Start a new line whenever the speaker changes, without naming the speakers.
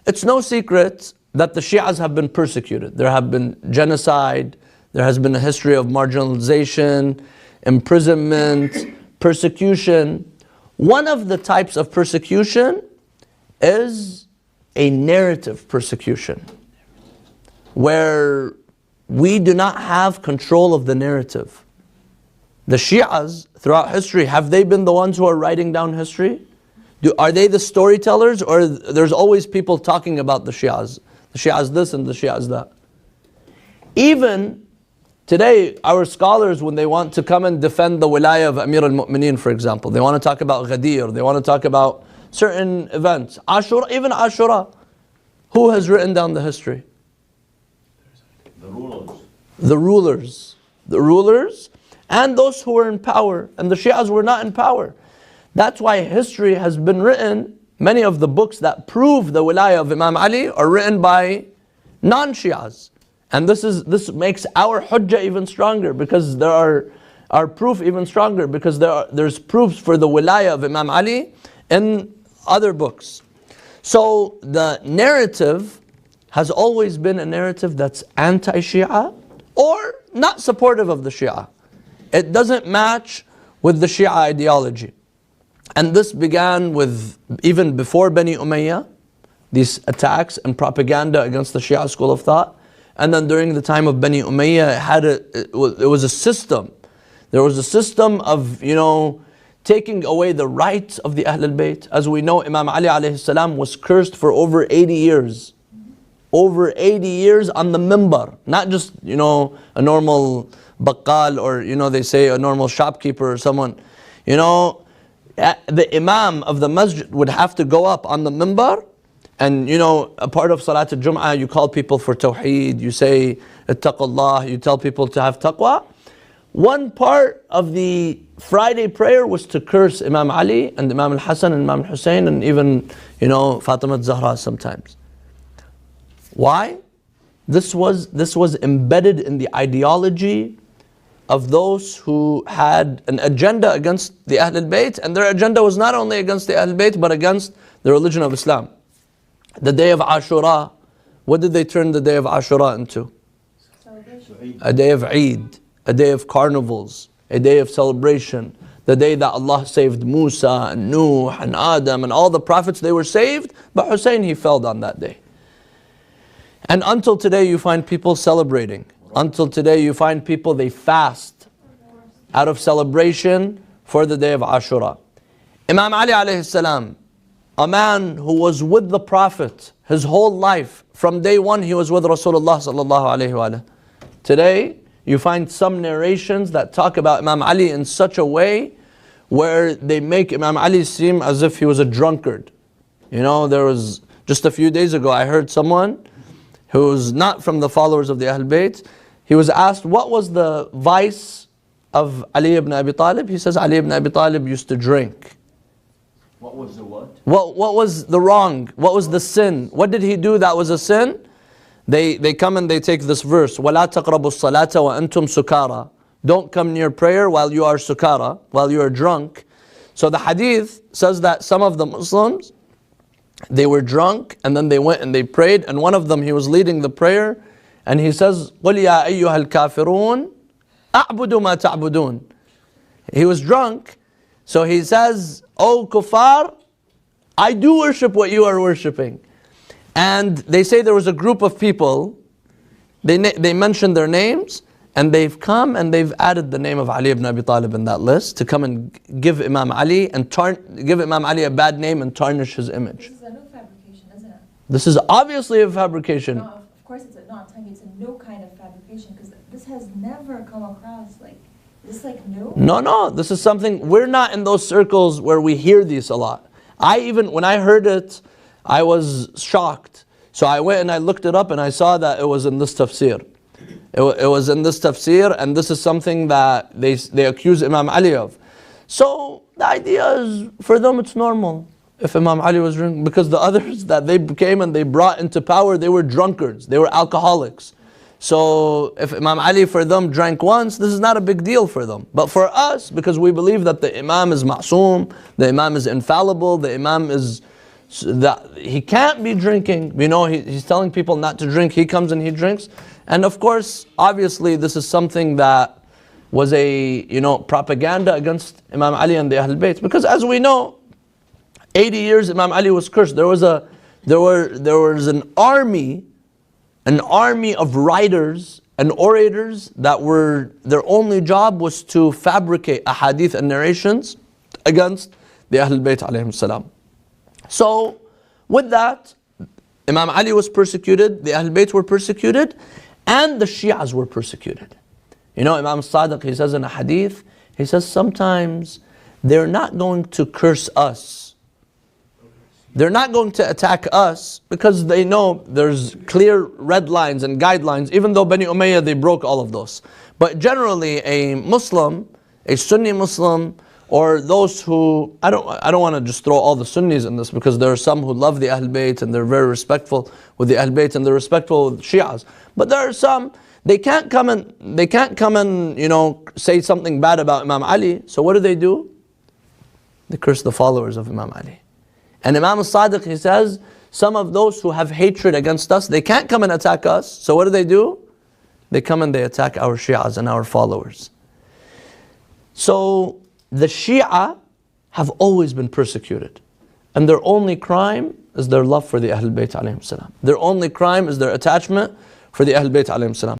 it's no secret that the Shias have been persecuted. There have been genocide, there has been a history of marginalization, imprisonment, persecution. One of the types of persecution is a narrative persecution, where we do not have control of the narrative. The Shias throughout history, have they been the ones who are writing down history? Are they the storytellers, or there's always people talking about the Shias? The Shias this and the Shias that. Even today, our scholars, when they want to come and defend the wilayah of Amir al-Mu'mineen, for example, they want to talk about Ghadir, they want to talk about certain events. Ashura, even Ashura. Who has written down the history?
The rulers.
The rulers. The rulers and those who were in power. And the Shias were not in power. That's why history has been written. Many of the books that prove the wilayah of Imam Ali are written by non-Shias. And this makes our Hujjah even stronger, because there are our proof even stronger, because there's proofs for the wilayah of Imam Ali in other books. So the narrative has always been a narrative that's anti-Shia or not supportive of the Shia. It doesn't match with the Shia ideology. And this began with, even before Bani Umayyah, these attacks and propaganda against the Shia school of thought. And then during the time of Bani Umayyah, it was a system. There was a system of, taking away the rights of the Ahlul Bayt. As we know, Imam Ali alayhi salam was cursed for over 80 years. Over 80 years on the mimbar. Not just, a normal baqqal, or, they say a normal shopkeeper or someone. The Imam of the masjid would have to go up on the mimbar. And a part of Salat al-Jum'ah, you call people for Tawheed, you say Ittaqullah, you tell people to have taqwa. One part of the Friday prayer was to curse Imam Ali and Imam al-Hasan and Imam al-Hussein, and even, Fatima al-Zahra sometimes. Why? This was embedded in the ideology of those who had an agenda against the Ahlul Bayt, and their agenda was not only against the Ahlul Bayt, but against the religion of Islam. The day of Ashura, what did they turn the day of Ashura into? A day of Eid, a day of carnivals, a day of celebration. The day that Allah saved Musa and Nuh and Adam and all the prophets, they were saved, but Hussein, he fell on that day. And until today you find people celebrating. Until today you find people, they fast out of celebration for the day of Ashura. Imam Ali alayhi salam, a man who was with the Prophet his whole life. From day one he was with Rasulullah sallallahu alayhi wa. Today you find some narrations that talk about Imam Ali in such a way where they make Imam Ali seem as if he was a drunkard. There was, just a few days ago, I heard someone who's not from the followers of the Ahl Bayt. He was asked, what was the vice of Ali ibn Abi Talib? He says, Ali ibn Abi Talib used to drink.
What was the what?
What was the wrong? What was the sin? What did he do that was a sin? They come and they take this verse, وَلَا تَقْرَبُوا الصَّلَاةَ وَأَنْتُمْ سُكَارَى. Don't come near prayer while you are sukara, while you are drunk. So the hadith says that some of the Muslims, they were drunk and then they went and they prayed, and one of them, he was leading the prayer and he says, قُلْ يَا أَيُّهَا الْكَافِرُونَ أَعْبُدُ مَا تَعْبُدُونَ. He was drunk, so he says, "O kuffar, I do worship what you are worshipping." And they say there was a group of people, they mentioned their names, and they've come and they've added the name of Ali ibn Abi Talib in that list to come and give Imam Ali and give Imam Ali a bad name and tarnish his image.
This is a new fabrication, isn't it?
This is obviously a fabrication.
No, of course it's not. I'm telling you, it's a new kind of fabrication, because this has never come across this new?
No, this is something, we're not in those circles where we hear these a lot. When I heard it, I was shocked. So I went and I looked it up and I saw that it was in this tafsir. It was in this tafsir, and this is something that they accuse Imam Ali of. So the idea is, for them it's normal if Imam Ali was drinking, because the others that they came and they brought into power, they were drunkards, they were alcoholics. So if Imam Ali for them drank once, this is not a big deal for them. But for us, because we believe that the Imam is ma'soom, the Imam is infallible, the Imam is So that he can't be drinking. You know, he's telling people not to drink. He comes and he drinks. And of course, obviously, this is something that was a, you know, propaganda against Imam Ali and the Ahl Bayt. Because as we know, 80 years Imam Ali was cursed. There was an army of writers and orators that were, their only job was to fabricate ahadith and narrations against the Ahl Bayt alayhim salam. So, with that, Imam Ali was persecuted, the Ahl Bayt were persecuted, and the Shias were persecuted. You know, Imam Sadiq, he says in a hadith, he says sometimes they're not going to curse us. They're not going to attack us because they know there's clear red lines and guidelines, even though Bani Umayyah, they broke all of those. But generally, a Muslim, a Sunni Muslim, or those who, I don't want to just throw all the Sunnis in this, because there are some who love the Ahl Bayt and they're very respectful with the Ahl Bayt and they're respectful with Shias. But there are some, they can't come and you know, say something bad about Imam Ali. So what do? They curse the followers of Imam Ali. And Imam Sadiq, he says, some of those who have hatred against us, they can't come and attack us. So what do? They come and they attack our Shias and our followers. So the Shia have always been persecuted. And their only crime is their love for the Ahl Bayt alayhim salam. Their only crime is their attachment for the Ahl Bayt alayhim salam.